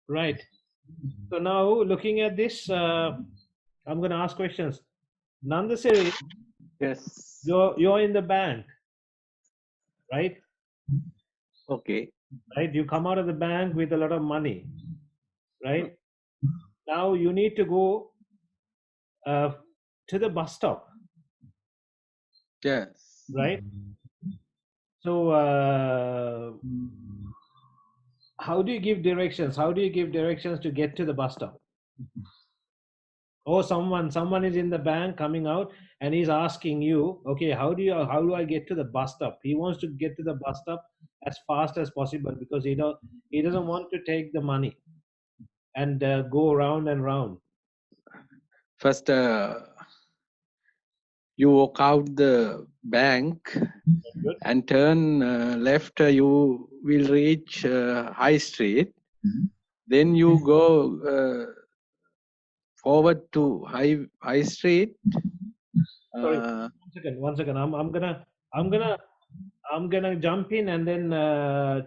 Right. So now looking at this, I'm going to ask questions. Nandasiri, Yes. you're in the bank, right? Okay. Right. You come out of the bank with a lot of money, right? Now you need to go uh, to the bus stop, Yes. right? So how do you give directions? How do you give directions to get to the bus stop? Or someone is in the bank coming out and he's asking you, okay, how do I get to the bus stop? He wants to get to the bus stop as fast as possible because he doesn't want to take the money and go round and round. First, you walk out the bank Good. and turn left. You will reach High Street. Then you go forward to High Street. Sorry, Uh, one second. I'm gonna I'm gonna jump in and then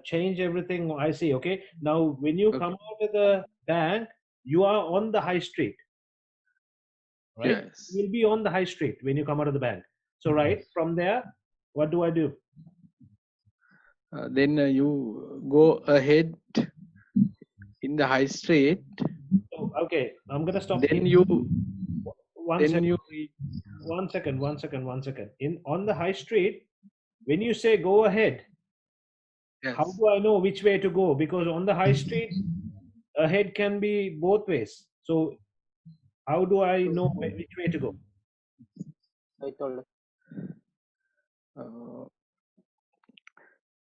change everything I see. Okay. Now, when you come okay. out of the bank, you are on the high street, right? Yes. You'll be on the high street when you come out of the bank. So, right from there, what do I do? Then you go ahead in the High Street. So, okay, I'm gonna stop here. Then you One then second, you reach. one second. In on the high street, when you say go ahead, how Yes. do I know which way to go? Because on the high street, ahead can be both ways. So, how do I know which way to go? I told Uh,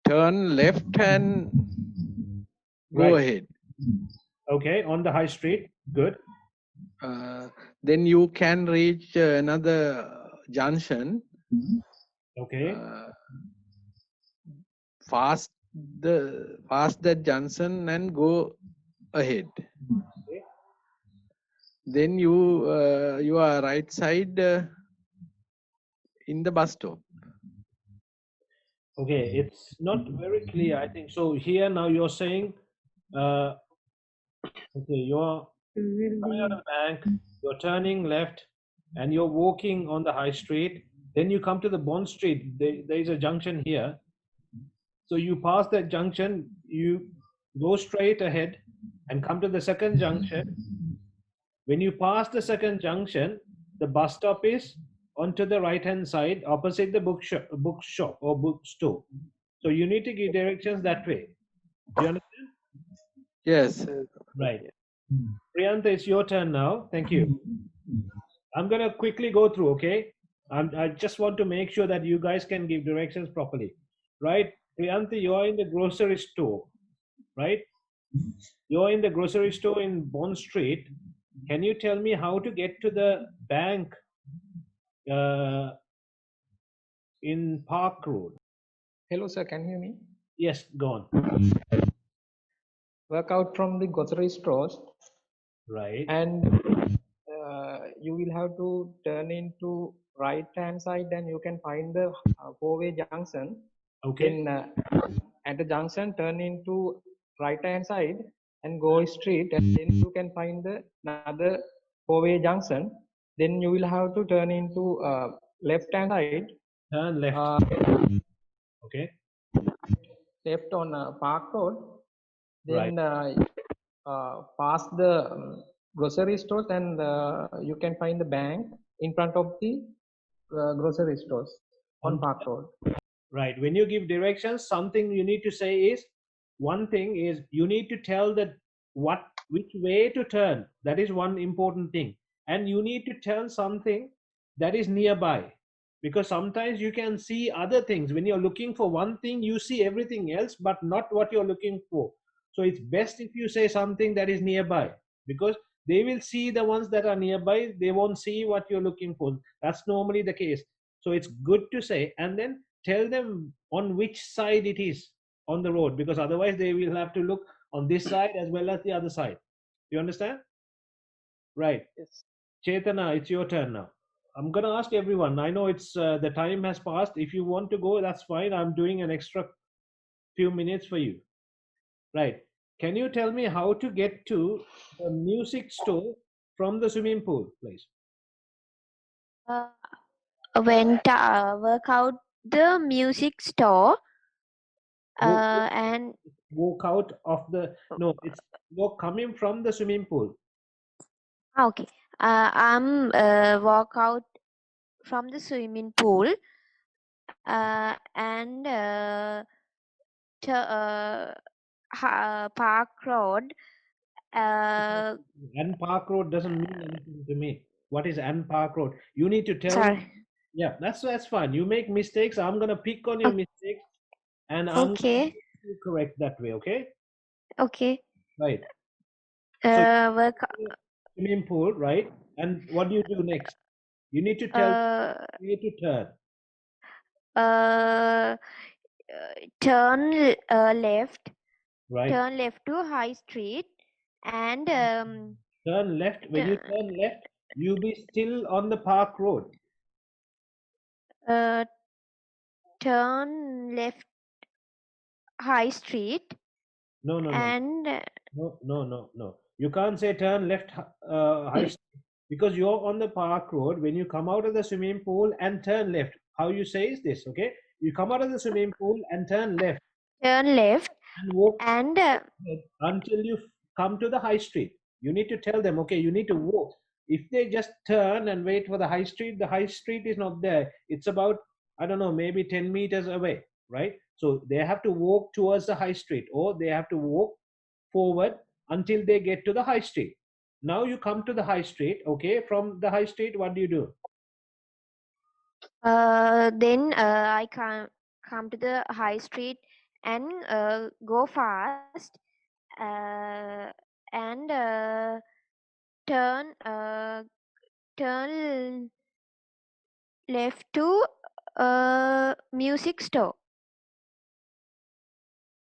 Turn left and go Right. ahead. Okay, on the high street. Good. Then you can reach another junction. Okay. Uh, fast Past that junction and go ahead. Okay. Then you are right side in the bus stop. Okay, it's not very clear, I think. So here now you're saying, uh, okay, you're coming out of the bank, you're turning left, and you're walking on the high street. Then you come to the Bond Street. There is a junction here. So you pass that junction, you go straight ahead and come to the second junction. When you pass the second junction, the bus stop is onto the right hand side opposite the bookshop or bookstore. So you need to give directions that way. Do you understand? Yes. Right. Okay. Priyanta, it's your turn now. Thank you. I'm going to quickly go through, okay? I just want to make sure that you guys can give directions properly. Right? Priyanta, you're in the grocery store, right? You're in the grocery store in Bond Street. Can you tell me how to get to the bank uh, in Park Road? hello, sir. Can you hear me? Yes, go on. Work out from the grocery stores, Right. and you will have to turn into right hand side, and you can find the four-way junction. Okay. Then at the junction, turn into right hand side and go straight, and then you can find the another four-way junction. Then you will have to turn into left hand side, Turn left. uh, Okay. left on Park Road. Right. Then past the grocery stores, and you can find the bank in front of the grocery stores on On Park Road. right. When you give directions, something you need to say is one thing is you need to tell that which way to turn. That is one important thing. And you need to tell something that is nearby. Because sometimes you can see other things. When you're looking for one thing, you see everything else, but not what you're looking for. So it's best if you say something that is nearby because they will see the ones that are nearby. They won't see what you're looking for. That's normally the case. So it's good to say and then tell them on which side it is on the road because otherwise they will have to look on this side as well as the other side. You understand? Right. Yes. Chetana, it's your turn now. I'm going to ask everyone. I know it's the time has passed. If you want to go, that's fine. I'm doing an extra few minutes for you. Right. can you tell me how to get to the music store from the swimming pool, please? Uh, went work out the music store Walk, and walk out of the, no, it's you're coming from the swimming pool. okay. I'm walk out from the swimming pool and to Park Road. And Park Road doesn't mean anything to me. What is Ann Park Road? You need to tell me. Sorry. Yeah, that's fine. You make mistakes. I'm gonna pick on your O- mistakes, and I'm gonna Okay. make you correct that way. Okay, Okay. right. So Work. you swimming pool, right? And what do you do next? You need to tell Uh, where to turn, uh, turn left. right? Turn left to High Street and Turn left. When you t- turn left, you be still on the Park Road. uh, turn left High Street No, no, no, and no, no, no, no. You can't say turn left High Street because you're on the Park Road. When you come out of the swimming pool and turn left, how you say is this? Okay, you come out of the swimming pool and turn left turn left and walk and until you come to the high street. You need to tell them, okay, you need to walk. If they just turn and wait for the high street is not there. It's about, I don't know, maybe 10 meters away, right? So they have to walk towards the high street, or they have to walk forward until they get to the high street. Now you come to the high street, okay? From the high street, what do you do? then I come to the High Street and go fast and turn turn left to music store.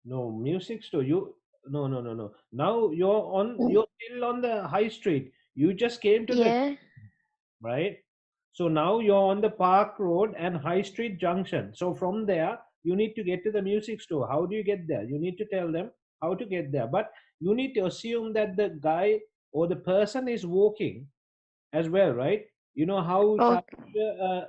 No, music store. You no, no, no, no. Now you're still on the high street. You just came to the Yeah. right? So now you're on the Park Road and High Street Junction. So from there, you need to get to the music store. How do you get there? You need to tell them how to get there. But you need to assume that the guy or the person is walking as well, right? You know how Okay.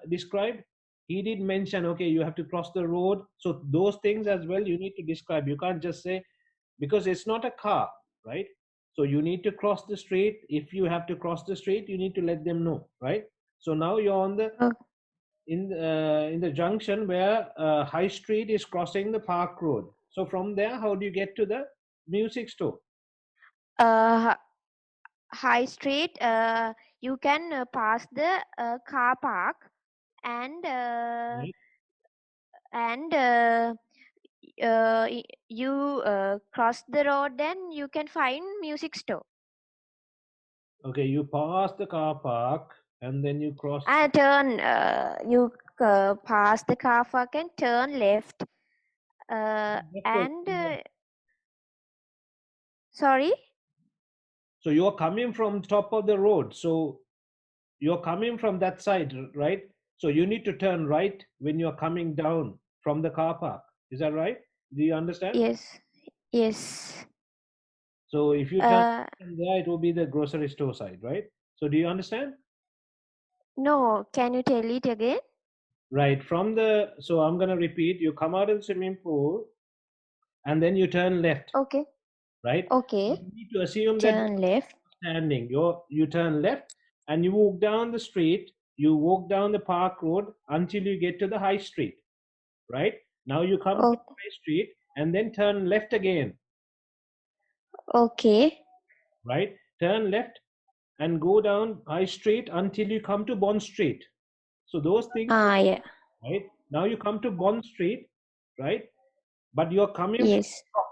described? He did mention, okay, you have to cross the road. So those things as well, you need to describe. You can't just say, because it's not a car, right? So you need to cross the street. If you have to cross the street, you need to let them know, right? So now you're on the in the junction where High Street is crossing the Park Road. So from there, how do you get to the music store? Uh, High Street, you can pass the car park and Right? and you cross the road, then you can find music store. Okay, you pass the car park and then you cross And turn, you pass the car park and turn left. left or And turn right. sorry, So you're coming from top of the road. So you're coming from that side, right? So you need to turn right when you're coming down from the car park. Is that right? Do you understand? yes, yes. So if you turn Uh, from there, it will be the grocery store side, right? So do you understand? no, can you tell it again? Right. So I'm going to repeat. You come out of the swimming pool and then you turn left, Okay, right? You okay. need to assume that Turn left. standing. You turn left and you walk down the street. You walk down the park road until you get to the high street, right? Now you come to the Oh, high street and then turn left again, okay. right? Turn left and go down high street until you come to Bond Street. So those things, Yeah. right? Now you come to Bond Street, right? But you're coming from Yes. top.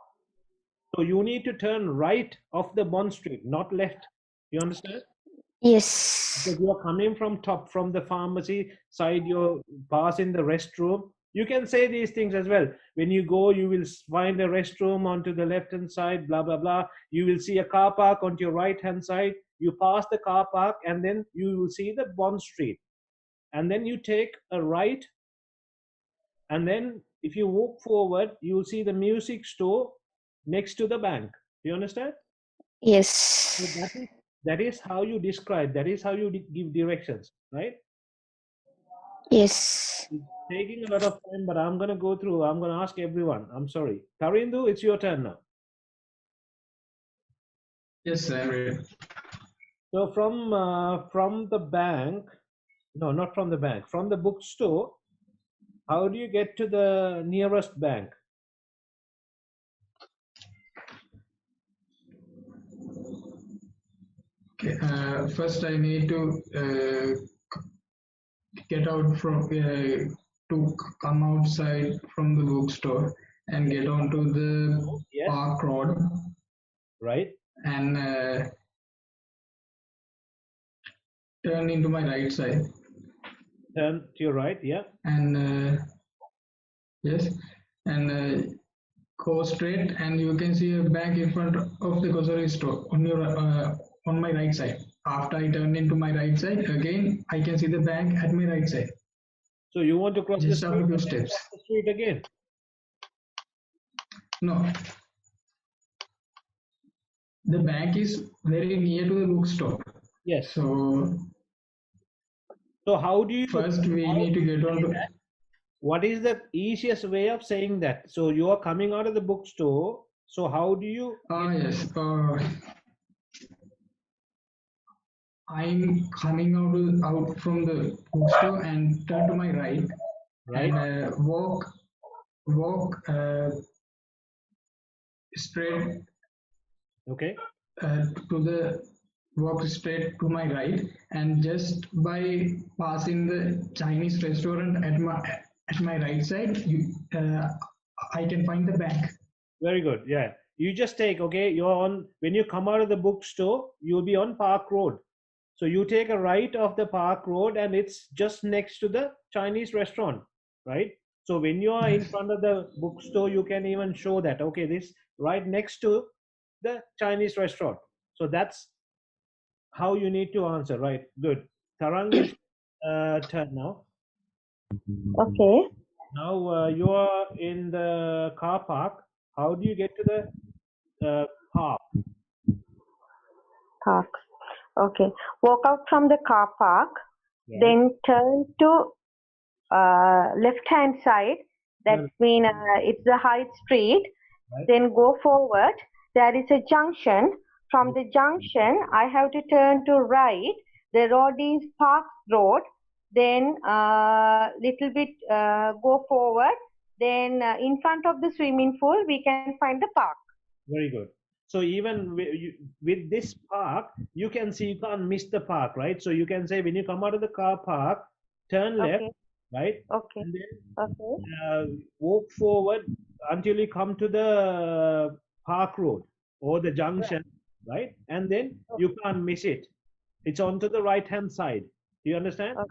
So you need to turn right off the Bond Street, not left. You understand? Yes. Because you're coming from top, from the pharmacy side, you're passing the restroom. You can say these things as well. When you go, you will find a restroom onto the left hand side, blah, blah, blah. You will see a car park on your right hand side. You pass the car park and then you will see the Bond Street. And then you take a right. And then if you walk forward, you will see the music store next to the bank. Do you understand? Yes. So that is how you describe, that is how you give directions, right? Yes. It's taking a lot of time, but I'm going to go through. I'm going to ask everyone. I'm sorry. Tarindu, it's your turn now. Yes, I'm ready. So from the bank, no, not from the bank, from the bookstore, how do you get to the nearest bank? Okay, first I need to get out from to come outside from the bookstore and get onto the Yes, park road right. and turn into my right side Turn to your right. Yeah. and yes and go straight and you can see a bank in front of the grocery store on your on my right side. After I turn into my right side again, I can see the bank at my right side. So you want to cross the Just street after few and then steps. cross the street again. No, the bank is very near to the bookstore. Yes. So So how do you first we need to get on to. what is the easiest way of saying that? So you are coming out of the bookstore. So how do you Yes. I'm coming out from the bookstore and turn to my right right? and walk straight Okay. to the walk straight to my right and just by passing the Chinese restaurant at my right side, I can find the bank. Very good. Yeah. You just take, okay, you're on, when you come out of the bookstore, you'll be on Park Road. So you take a right off the Park Road and it's just next to the Chinese restaurant, right? So when you are in front of the bookstore, you can even show that, okay, this right next to the Chinese restaurant. So that's how you need to answer, right? Good. Tarang is turn now. Okay. Now you are in the car park. How do you get to the park? Park. Okay. Walk out from the car park, Right. then turn to left hand side. That's mean it's the high street. Right. Then go forward. There is a junction. From the junction, I have to turn to right. The road is Park Road. Then little bit go forward. Then in front of the swimming pool, we can find the park. Very good. So even with this park, you can see you can't miss the park, right? So you can say when you come out of the car park, turn left, Okay. right, Okay. and then Okay. walk forward until you come to the park road or the junction, right? And then you can't miss it. It's onto the right hand side. Do you understand? So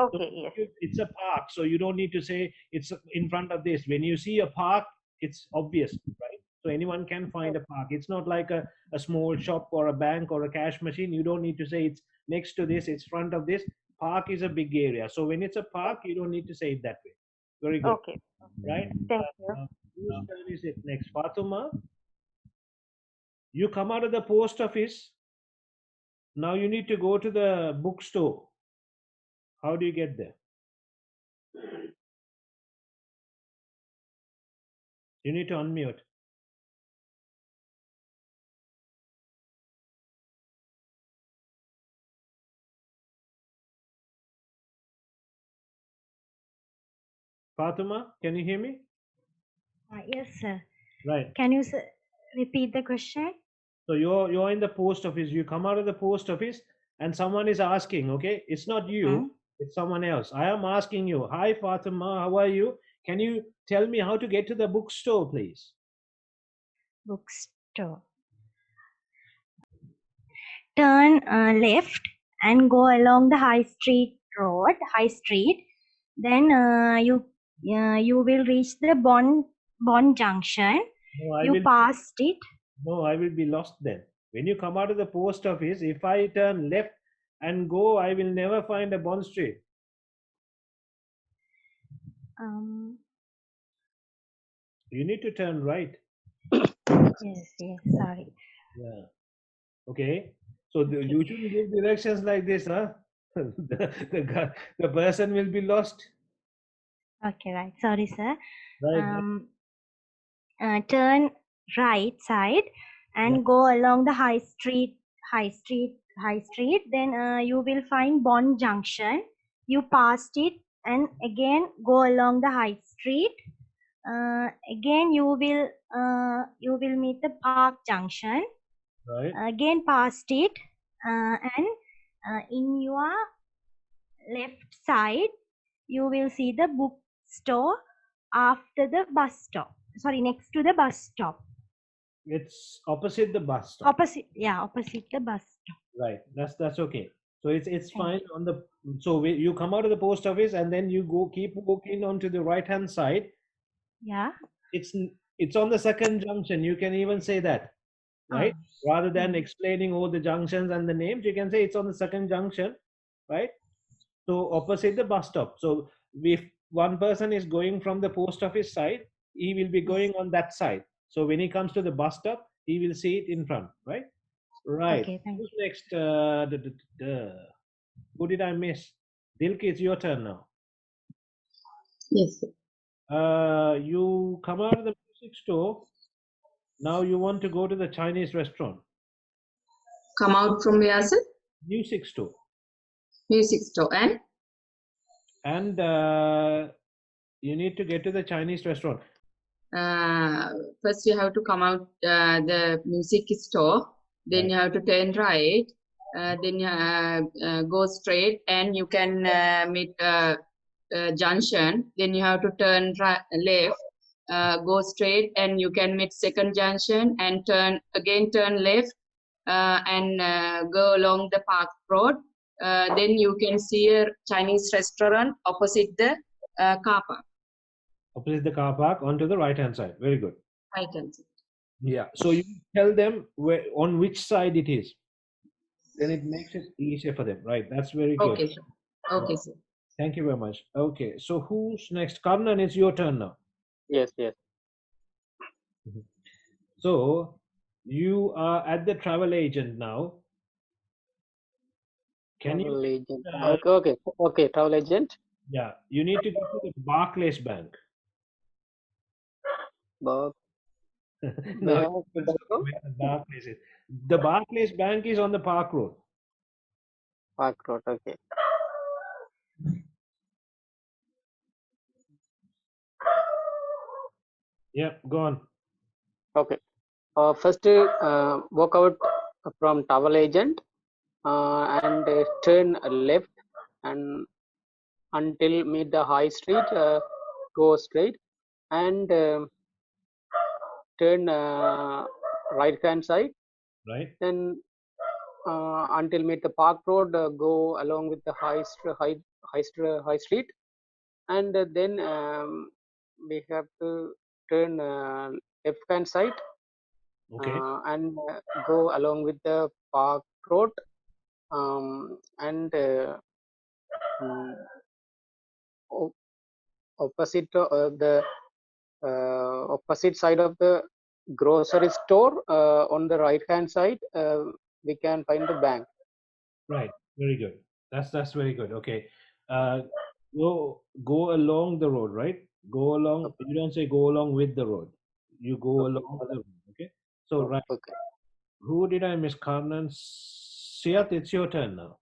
Okay. Yes. it's a park, so you don't need to say it's in front of this. When you see a park, it's obvious, right? So anyone can find a park. It's not like a small shop or a bank or a cash machine. You don't need to say it's next to this, it's front of this. Park is a big area. So when it's a park, you don't need to say it that way. Very good, Okay. right? Thank you. Whose turn is it next? Fatuma, you come out of the post office. Now you need to go to the bookstore. How do you get there? You need to unmute. Fatuma, can you hear me? Yes, sir. Right. Can you repeat the question? So you're in the post office. You come out of the post office, and someone is asking. Okay, it's not you. It's someone else. I am asking you. Hi, Fatima. How are you? Can you tell me how to get to the bookstore, please? Bookstore. Turn left and go along the High Street Road, High Street. Then you will reach the Bond Junction. No, I You will. passed it. No, I will be lost then. When you come out of the post office, if I turn left and go, I will never find a Bond Street. Um, You need to turn right. Yes, sorry. Yeah. Okay. So you shouldn't give directions like this, huh? The person will be lost. Okay, right. Sorry, sir. Right. Turn right side Yeah. and go along the high street. Then you will find Bond Junction. You passed it and again go along the high street. Again you will meet the Park Junction. Right. Again past it, and in your left side you will see the bookstore after the bus stop. Sorry, next to the bus stop. It's opposite the bus stop. Opposite the bus stop. Right. That's okay. So it's Thank fine on the. So you come out of the post office and then you keep walking onto the right hand side. Yeah. It's it's on the second junction. You can even say that, right? Rather than explaining all the junctions and the names, you can say it's on the second junction, right? So opposite the bus stop. So if one person is going from the post office side, he will be going on that side. So when he comes to the bus stop, he will see it in front, right? Right. Okay, thank Who's next? Who did I miss? Dilki, it's your turn now. Yes. You come out of the music store. Now you want to go to the Chinese restaurant. Come out from where, sir? Music store. Music store. And you need to get to the Chinese restaurant. First you have to come out the music store. Then Right. you have to turn right. Then you go straight, and you can meet junction. Then you have to turn left. Go straight, and you can meet second junction, and turn left, and go along the Park Road. Then you can see a Chinese restaurant opposite the car park. Opposite the car park onto the right hand side. Very good. Right hand side. Yeah. So you tell them where on which side it is. Then it makes it easier for them. Right. That's very good. Okay, sir. Okay, sir. Thank you very much. Okay. So who's next? Karnan, it's your turn now. Yes, yes. So you are at the travel agent now. Can Travel you? agent. Okay. Travel agent. Yeah. You need to go to the Barclays Bank. Bob. No, where the Barclays is. The Barclays Bank is on the Park Road. Park Road. Okay. Yeah, go on. Okay. First, walk out from travel agent and turn left and until meet the high street. Go straight and turn right hand side. Right. Then until meet the Park Road. Go along with the high street, and then we have to turn left hand side. Okay. And go along with the Park Road, and opposite the opposite side of the grocery store, on the right hand side, we can find the bank. Right. Very good. That's very good. Okay. Uh, go along the road, right? Go along. You don't say go along with the road. You go along the road. Okay. So right. Okay. Who did I miss? Karnan. Siat, it's your turn now.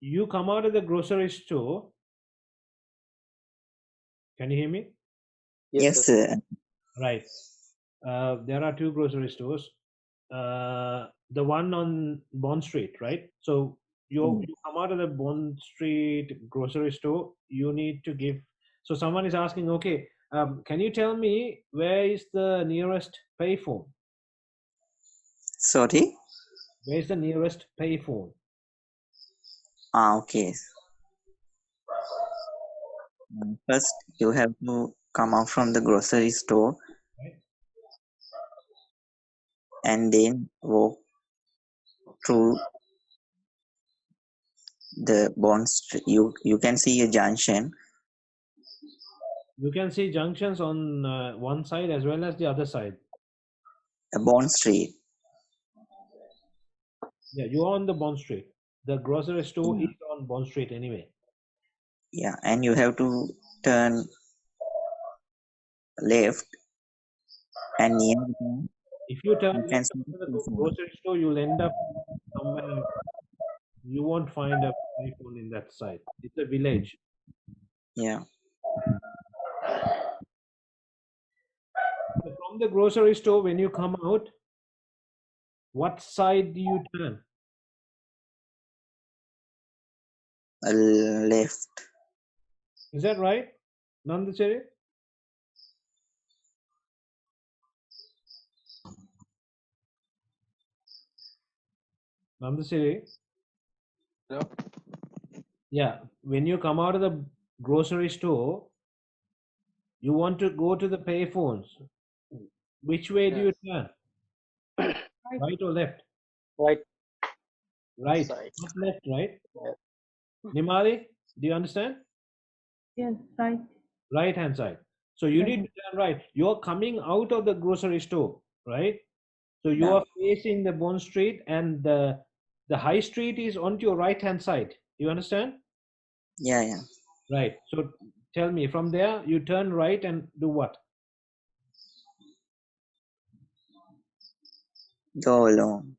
You come out of the grocery store. Can you hear me? Yes, sir. Right. There are two grocery stores. The one on Bond Street, right? So you come out of the Bond Street grocery store. You need to give. So someone is asking, okay, can you tell me where is the nearest payphone? Sorry? Where is the nearest payphone? Okay. First, you have to come out from the grocery store, Right. and then walk through the Bond Street. You can see a junction. You can see junctions on one side as well as the other side. Bond Street. Yeah, you are on the Bond Street. The grocery store Yeah. is on Bond Street anyway. Yeah, and you have to turn left, and near that If you turn you can left see the after the payphone. grocery store, you'll end up somewhere. You won't find a payphone in that side. It's a village. Yeah, So from the grocery store, when you come out, what side do you turn? left. Is that right, Nandachari? Nandachari? No. Yeah, when you come out of the grocery store, you want to go to the payphones. Which way do you Yes. turn? Right or left? Right Right, side. not left, right? Yes. Nimali, do you understand? Yes, right. Right hand side. So you Right need to turn right. You're coming out of the grocery store, right? So you Yeah, are facing the Bond Street, and the high street is on your right hand side. You understand? yeah, yeah. Right. So tell me, from there you turn right and do what? Go along,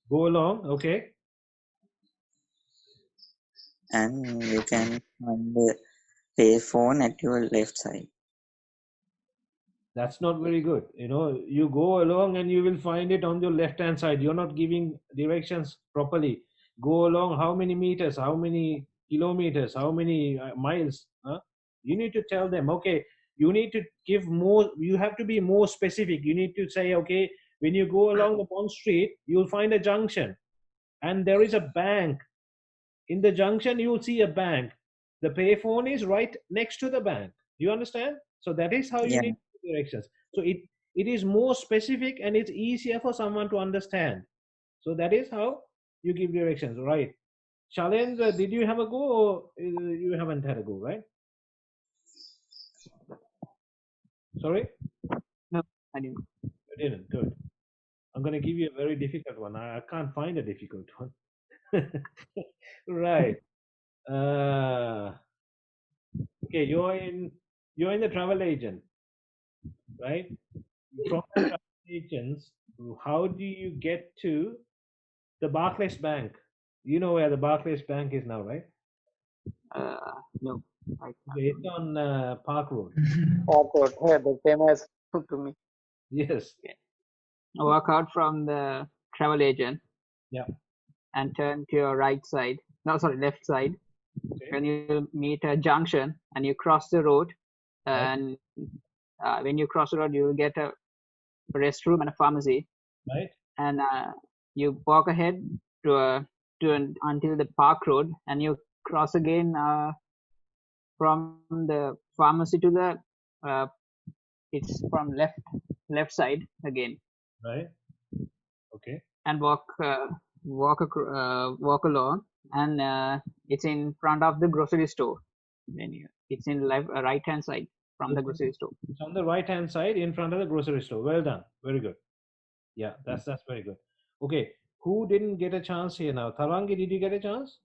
Go along, okay? and you can find the payphone at your left side. That's not very good. You know, you go along and you will find it on your left hand side. You're not giving directions properly. Go along how many meters, how many kilometers, how many miles? Huh? You need to tell them, okay, you need to give more, you have to be more specific. You need to say, okay, when you go along the Bond Street, you'll find a junction and there is a bank. In the junction, you'll see a bank. The payphone is right next to the bank. Do you understand? So that is how you Yeah, need directions. So it is more specific and it's easier for someone to understand. So that is how you give directions, right? Shalendra, did you have a go or you haven't had a go, right? Sorry, No, I didn't. you didn't. Good. I'm going to give you a very difficult one. I can't find a difficult one. Right. Uh, okay, you're in the travel agent, right? From the travel agents, how do you get to the Barclays Bank? You know where the Barclays Bank is now, right? No, right now. Okay, it's on Park Road. Awkward. Yeah, the famous to me. Yes. Walk out from the travel agent Yeah. and turn to your right side. No, sorry, left side. Okay. When you meet a junction and you cross the road, Right. and when you cross the road, you will get a restroom and a pharmacy, Right. and you walk ahead until the Park Road, and you cross again from the pharmacy to the it's from left side again, Right. Okay. and walk along, and it's in front of the grocery store. Then it's in left right hand side from the grocery store. It's on the right hand side in front of the grocery store. Well done. Very good. Yeah, that's very good. Okay. Who didn't get a chance here now? Tarangi, did you get a chance?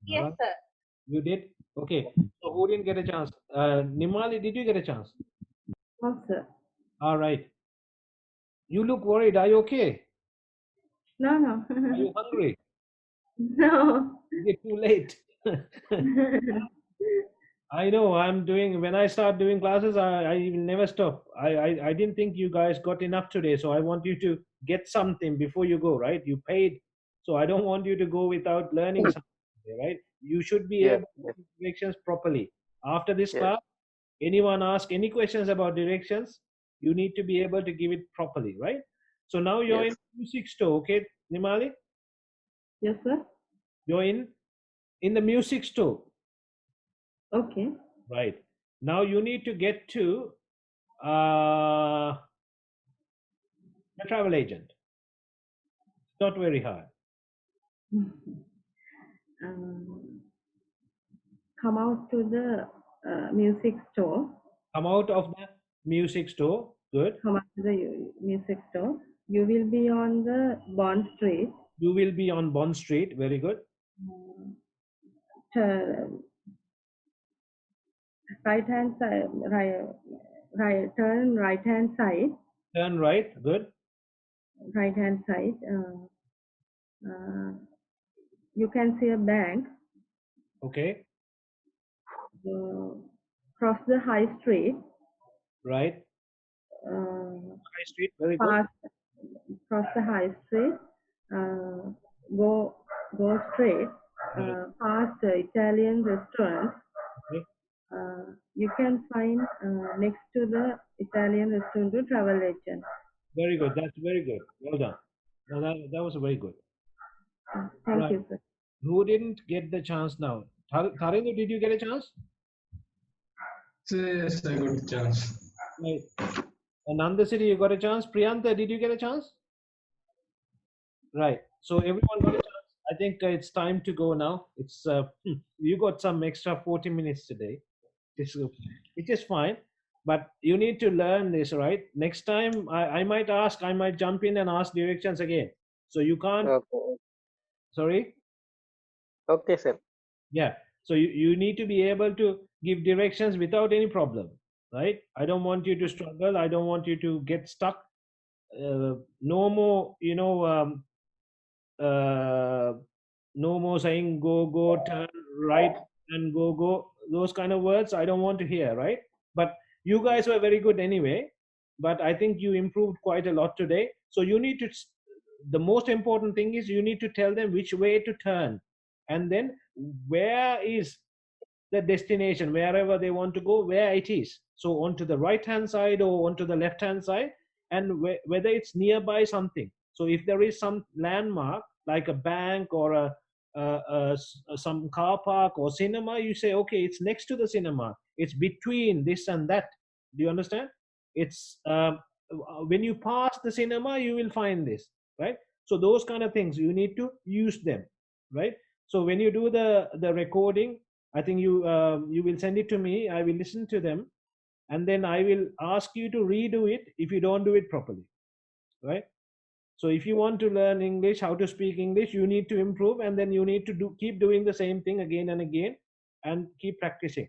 Yes, Tarangi, sir. you did? Okay. So who didn't get a chance? Nimali, did you get a chance? No, sir. All right. You look worried. Are you okay? No, no. Are you hungry? No. Is it too late? I know when I start doing classes, I will never stop. I didn't think you guys got enough today, so I want you to get something before you go, right? You paid, so I don't want you to go without learning something, right? You should be Yes, able to yes, give directions properly. After this yes, class, anyone ask any questions about directions, you need to be able to give it properly, right? So now you're in yes. music store, okay, Nimali? Yes, sir. You're in the music store. Okay. Right. Now you need to get to uh, a travel agent. It's not very hard. Um, come out to the music store. Come out of the music store. Good. Come out to the music store. You will be on the Bond Street. You will be on Bond Street. Very good. Turn right hand side. Turn right hand side. Turn right. Good. Right hand side. You can see a bank. Okay. Cross the high street. Right. High Street. Very good. Cross the high street. Go straight. Past the Italian restaurant. Okay. You can find next to the Italian restaurant to travel agent. Very good. That's very good. Well done. No, that was very good. Thank Right. you, sir. Who didn't get the chance now? Tarinder, did you get a chance? Yes, I got a chance. Right. Nanda City, you got a chance. Priyanta, did you get a chance? Right. So everyone got a chance. I think it's time to go now. It's you got some extra 40 minutes today. Which is fine, but you need to learn this, right? Next time I might jump in and ask directions again. So you can't. Okay. Sorry. Okay, sir. Yeah. So you need to be able to give directions without any problem, right? I don't want you to struggle. I don't want you to get stuck. No more, no more saying go, turn right and go. Those kind of words I don't want to hear, right? But you guys were very good anyway. But I think you improved quite a lot today. So you need to, the most important thing is you need to tell them which way to turn. And then where is the destination, wherever they want to go, where it is. So onto the right hand side or onto the left hand side, and whether it's nearby something. So if there is some landmark like a bank or some car park or cinema, you say, okay, it's next to the cinema. It's between this and that. Do you understand? It's when you pass the cinema, you will find this, right? So those kind of things you need to use them, right? So when you do the recording, I think you will send it to me. I will listen to them, and then I will ask you to redo it if you don't do it properly, right? So if you want to learn English, how to speak English, you need to improve, and then you need to keep doing the same thing again and again, and keep practicing.